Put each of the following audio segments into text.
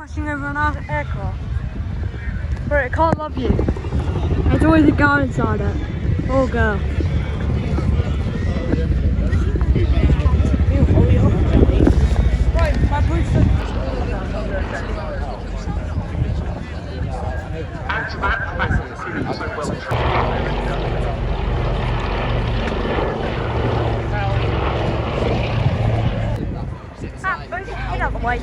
crashing over an aircraft. But it can't love you. There's always a girl inside it. Oh, girl. Right, my boots are... Move your head out of the way.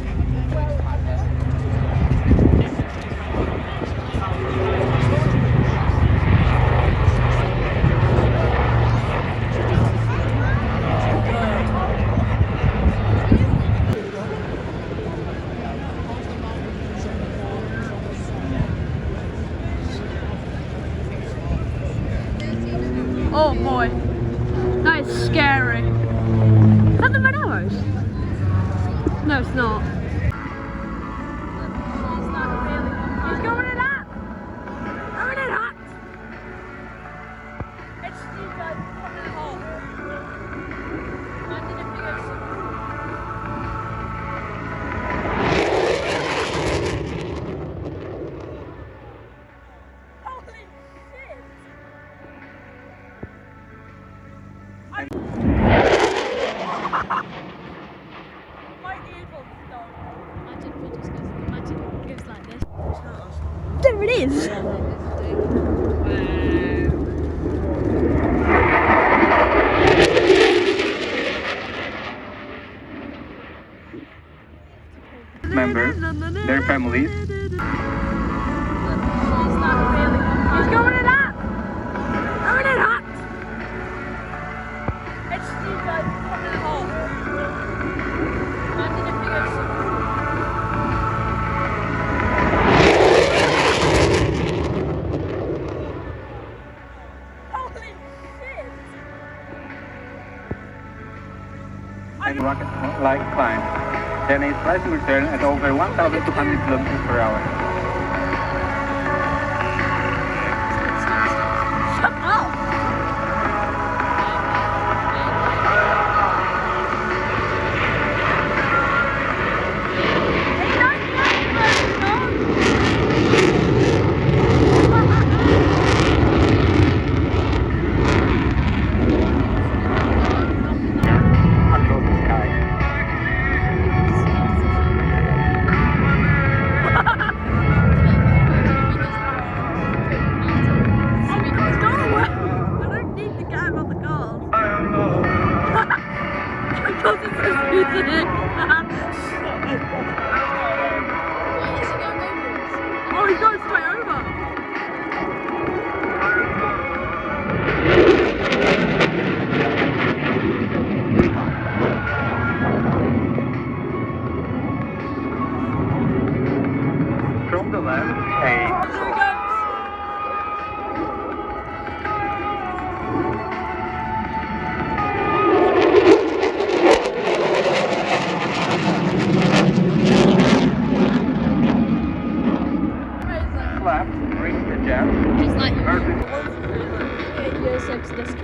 Oh boy, that is scary. Is that the red arrows? No, it's not. He's going in that! Going in that! It's Steve guys, coming in the hole. Imagine if he goes... Holy shit! There it is! Members, their families. He's going in that! Going in that! It's Steve guys, coming in the hole. Imagine if he goes... And rocket-like climb. Then a slight return at over 1,200 kilometers per hour. Shut up! Oh, he's going straight over. From the left, There he goes. left, reach the jet. Just like Perfect. year 6 disc.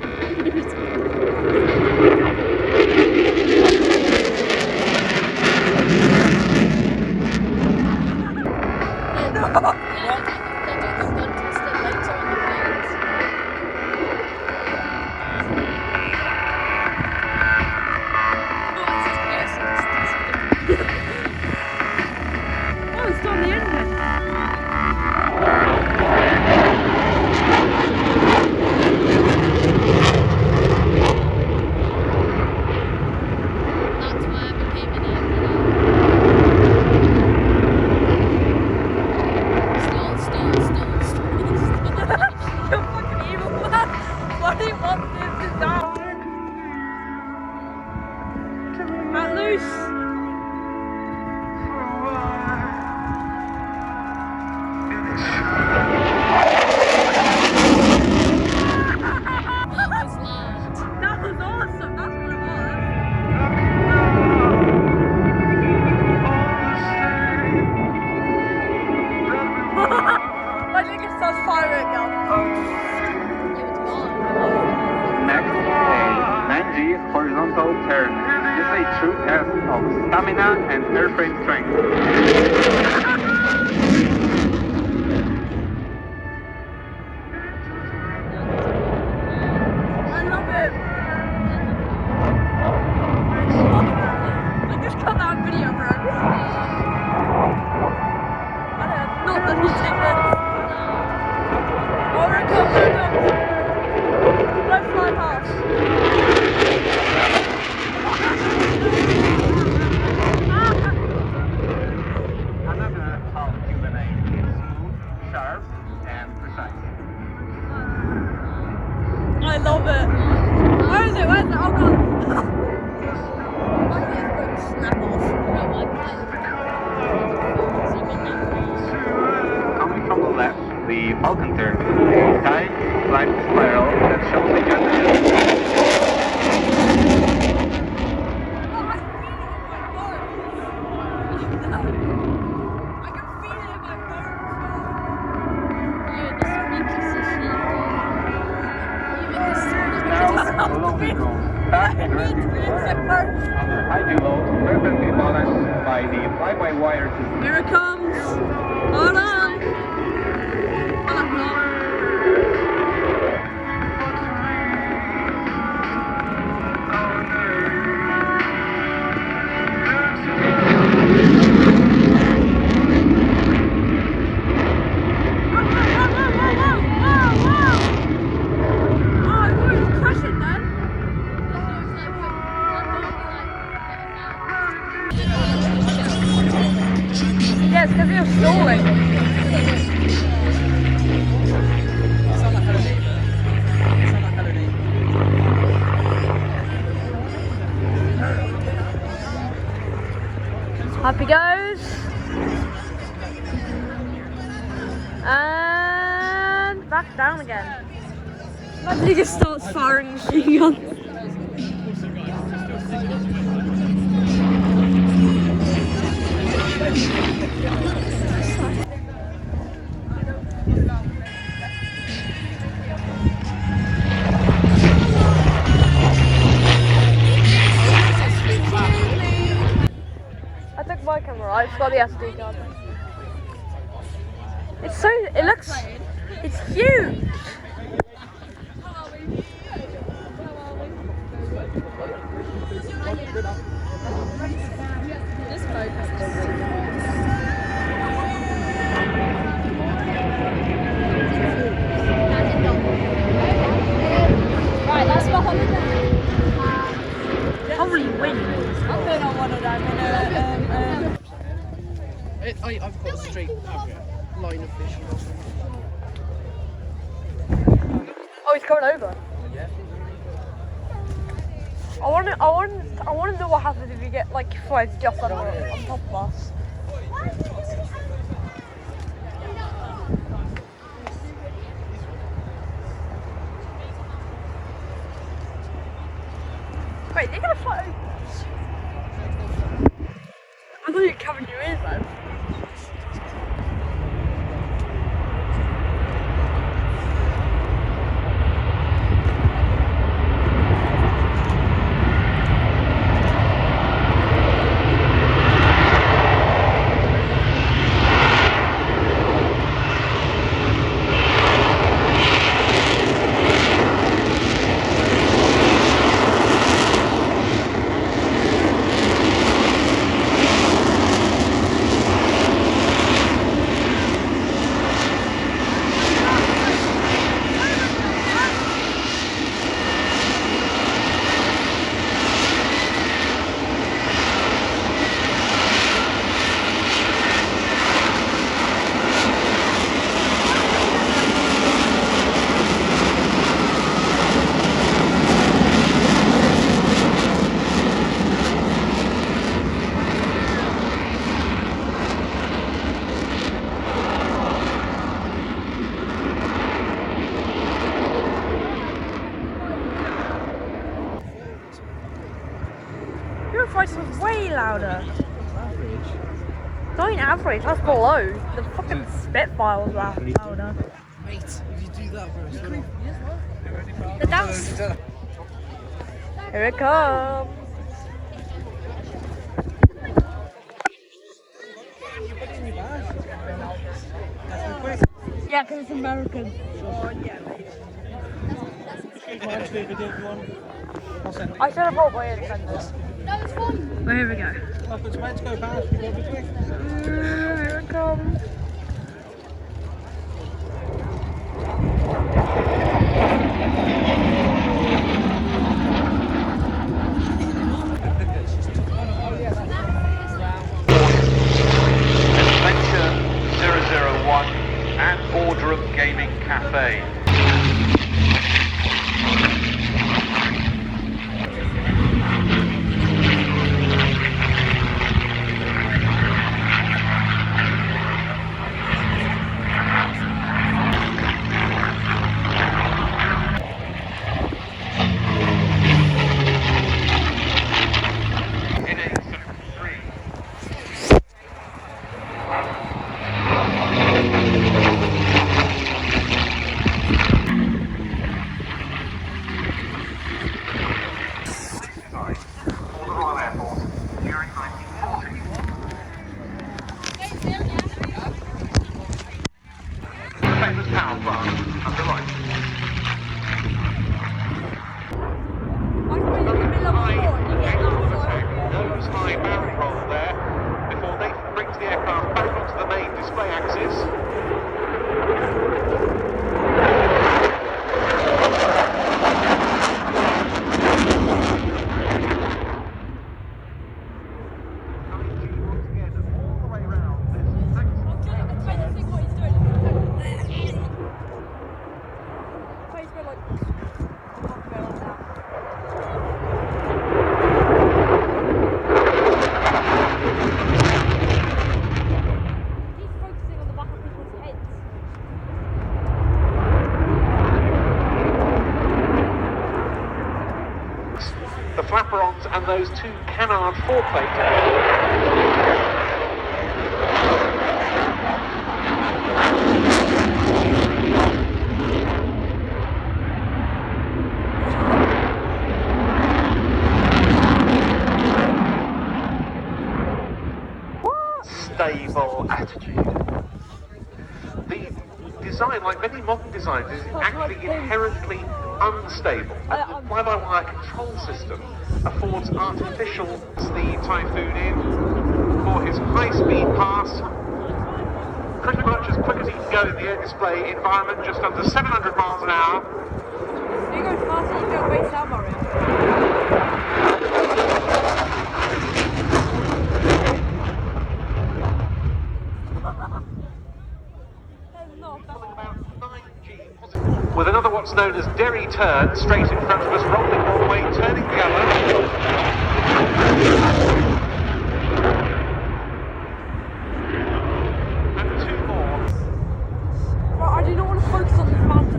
Horizontal turn. This is a true test of stamina and airframe strength. the Falcon turn, a tight flight spiral that shows the under high load, perfectly balanced by the fly-by-wire system. Here it comes! Hold on! Yes, because you're stalling. Up he goes. And back down again. My nigga starts firing machine guns. I took my camera, I just got the SD card. It's huge! This focus. Right, that's for holiday. Holy wind! I'm going on one of them. I've got a straight line of vision. Oh, he's coming over. Yeah. I want to know what happens if you get like flies just on top of us. Wait, they're gonna fly over us? I thought you were covering your ears though. Your voice was way louder. Not even average, that's below. The fucking Spitfire was louder. Mate, if you do that, bro, The dance. Here it comes. Yeah, because it's American. Oh, yeah, I should have brought my ear defenders. No, it's fun. Well, here we go. Here it comes. Adventure 001 and Boardroom Gaming Cafe. famous power plant under right. Nose high barrel roll there before Nathan brings the aircraft back onto the main display axis. The flaperons and those two canard foreplate. Stable attitude. The design, like many modern designs, is actually inherently unstable. And the fly-by-wire control system affords artificial the Typhoon in for his high-speed pass. Pretty much as quick as he can go in the air display environment, just under 700 miles an hour. You go faster, you go way down, Mario. With another what's known as derry turn straight in front of us, rolling one way, turning the other. And two more. Right, I do not want to focus on the mountain.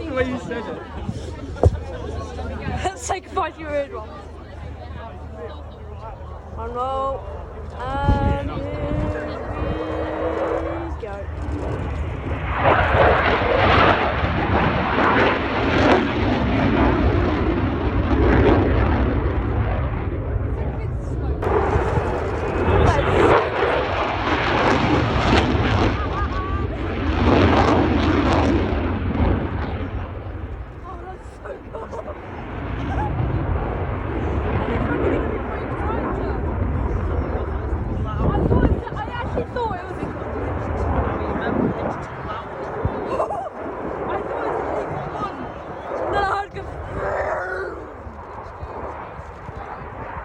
The way you said it. Let's say goodbye to your eardrum. Oh no. And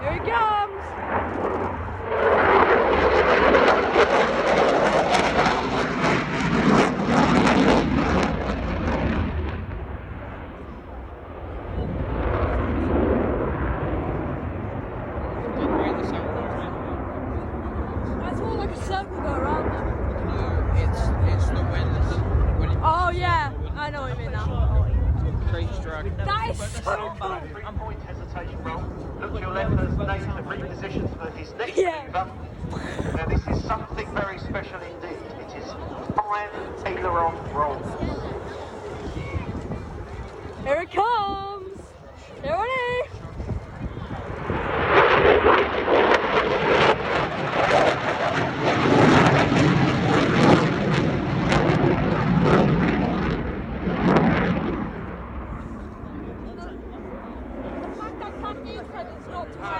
here we go. I know what you mean now. That is so cool. 3-point hesitation roll. Look to your left as Nathan repositions for his next maneuver. Now this is something very special indeed. It is 5 aileron rolls. Here it comes. Here it is.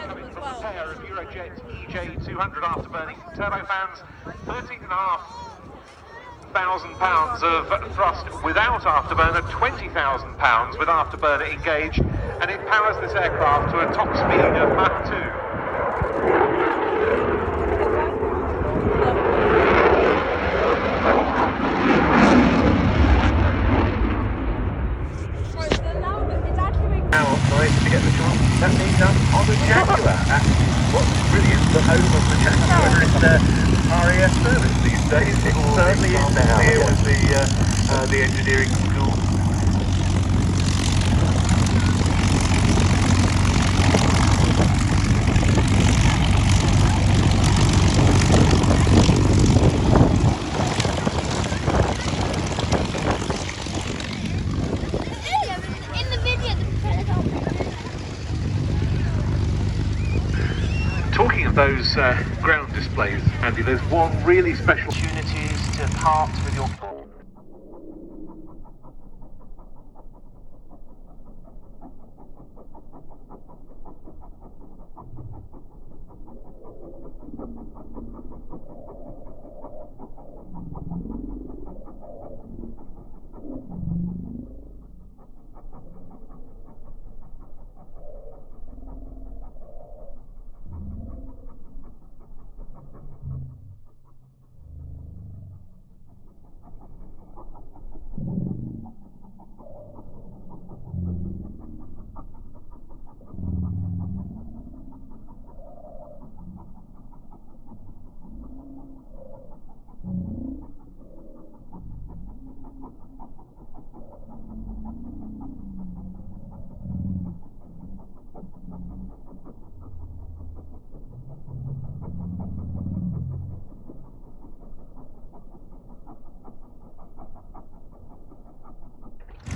Coming from a pair of Eurojet EJ200 afterburning turbofans, £13,500 of thrust without afterburner, £20,000 with afterburner engaged, and it powers this aircraft to a top speed of Mach 2. To get the shot, that means I'm on the Jaguar at what's brilliant, the home of the Jaguar. It's RAF service these days. It certainly is now. Here with the engineering school. of those ground displays, Andy. There's one really special opportunities to part with your phone.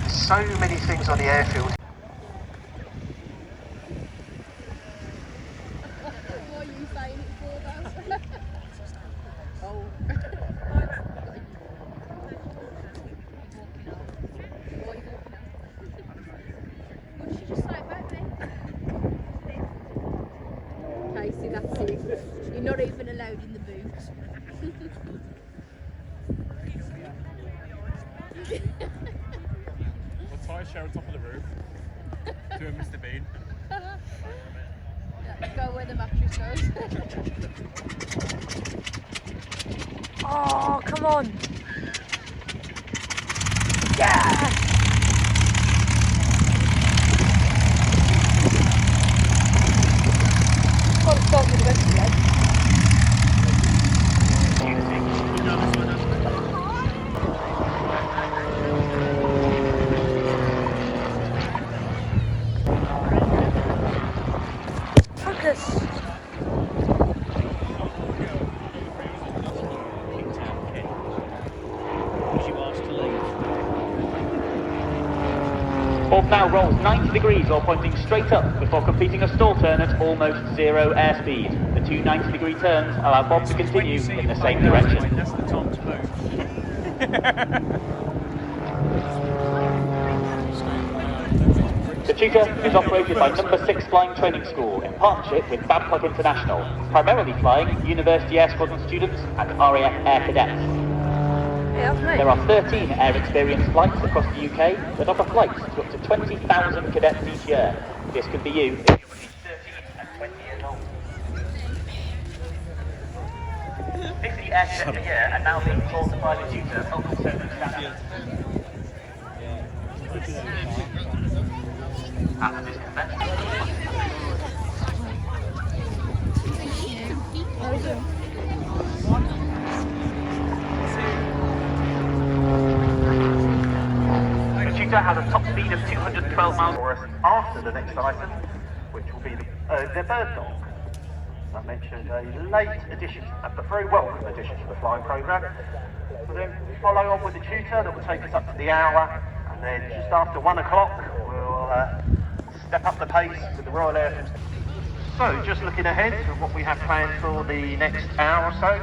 So many things on the airfield. What are you saying it for, though? Oh. What are you walking at? What did she just say about me? Casey, that's it. You're not even allowed in the boot. We'll tie Cheryl on top of the roof. Do a Mr. Bean. Yeah, go where the mattress goes. Oh, come on. Yeah! Got to start with the rest of the edge. Focus. Orb now rolls 90 degrees while pointing straight up before completing a stall turn at almost zero airspeed. The two 90-degree turns allow Bob to continue in the same direction. That's the time to move. The tutor is operated by Number 6 Flying Training School in partnership with Babcock International, primarily flying University Air Squadron students and RAF Air Cadets. Yeah, that's me. There are 13 air experience flights across the UK that offer flights to up to 20,000 cadets each year. This could be you if you're between 13 and 20 years old. 50 air cadets a year are now being taught by the tutor at local standards. After this convention. The tutor has a top speed of 212 miles for us after the next item, which will be their bird dog. I mentioned a late addition, but very welcome addition to the flying programme. We'll then follow on with the tutor that will take us up to the hour, and then just after 1 o'clock we'll step up the pace with the Royal Air Force. So, just looking ahead to what we have planned for the next hour or so.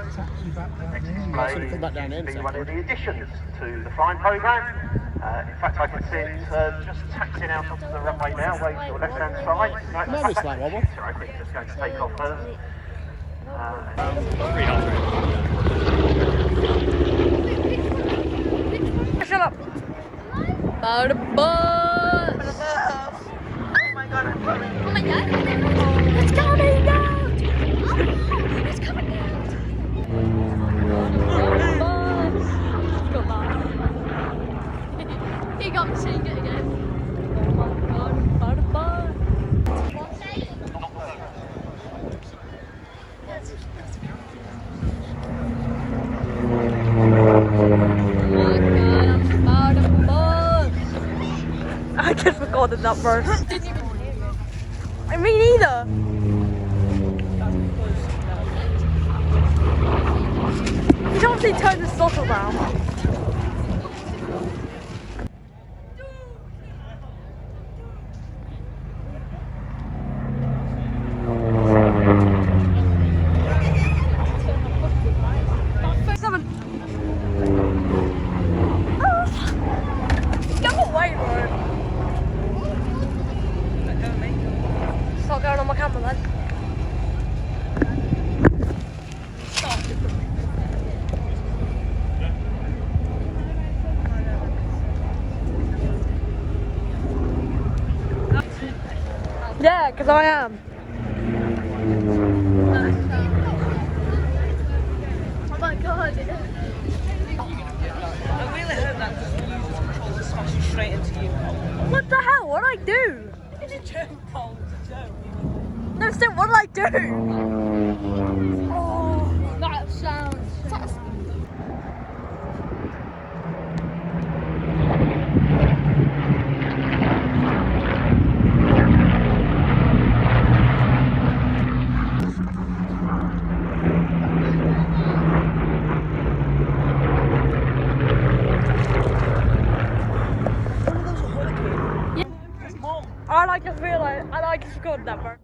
Next display will be one of the additions to the flying programme. In fact, I can see it just taxiing out onto the runway now, way to your left-hand side. I think it's going to take off first. Shut up. About a bus. Oh my god, I'm coming. Oh my god. It's coming down. It's coming down. Bus. Got that. He got me seeing it again. Oh my god. About a bus. I just recorded that verse. Didn't even hear it. I mean either. You don't see turn the throttle down. Yeah, because I am. Oh my god. I really hope that doesn't use control to smash you straight into you. What the hell? What did I do? It's a joke, Paul. It's a joke. No, still, what did I do? Oh, that sounds. I like to feel like I like to score that part.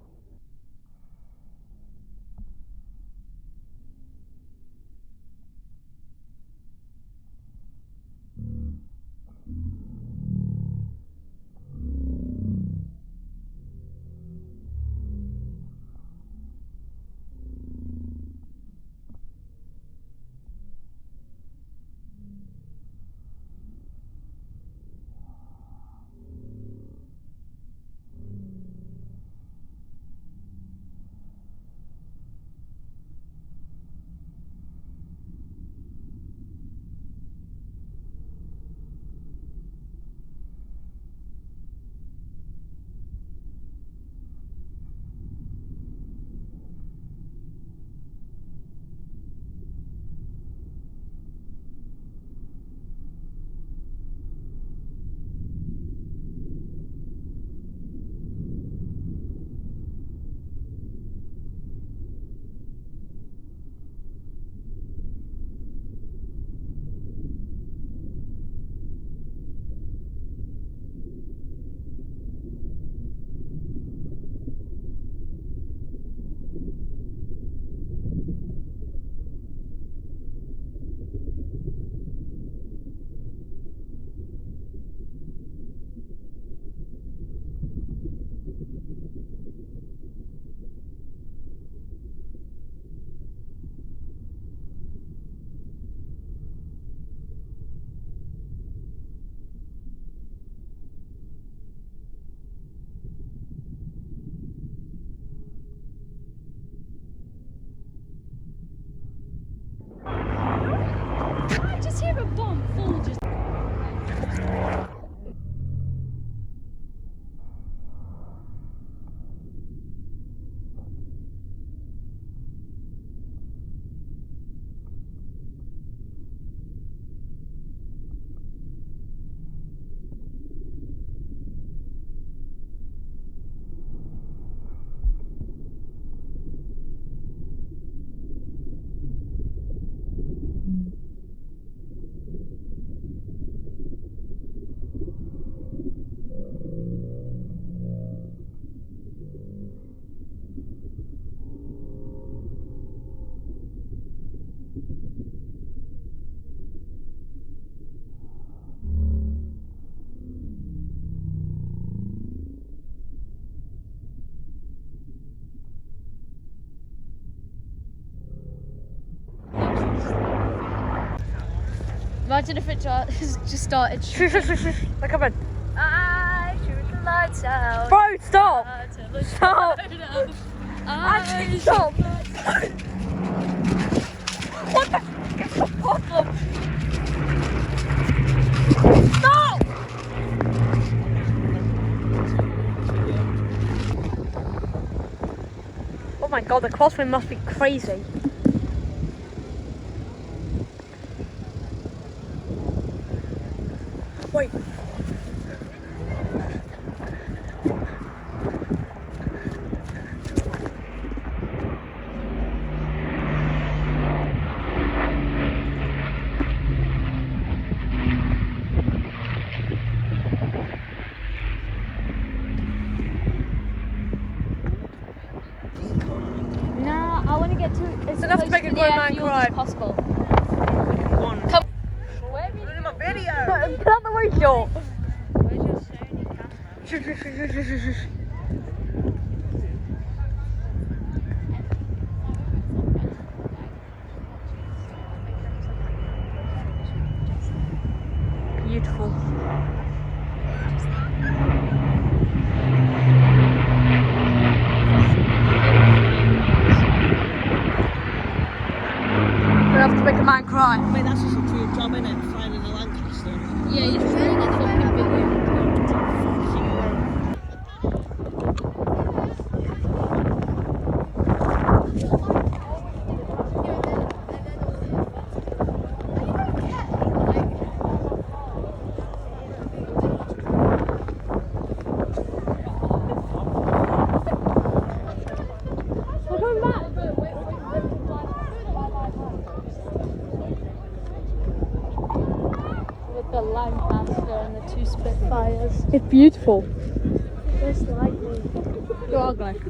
I just hear a bomb fall just. Imagine if it just started shooting. Look up. I shoot the lights out. Bro, stop! Stop! Actually, stop! What the f is the problem? Stop! Oh my god, the crosswind must be crazy. Wait. Nah, I want to get to as enough close to make a the grown man airfield cry. as possible. Come. Where are you Get out the way, short. Where's your Sony camera? Beautiful. layers. It's beautiful. Just like me. You're ugly.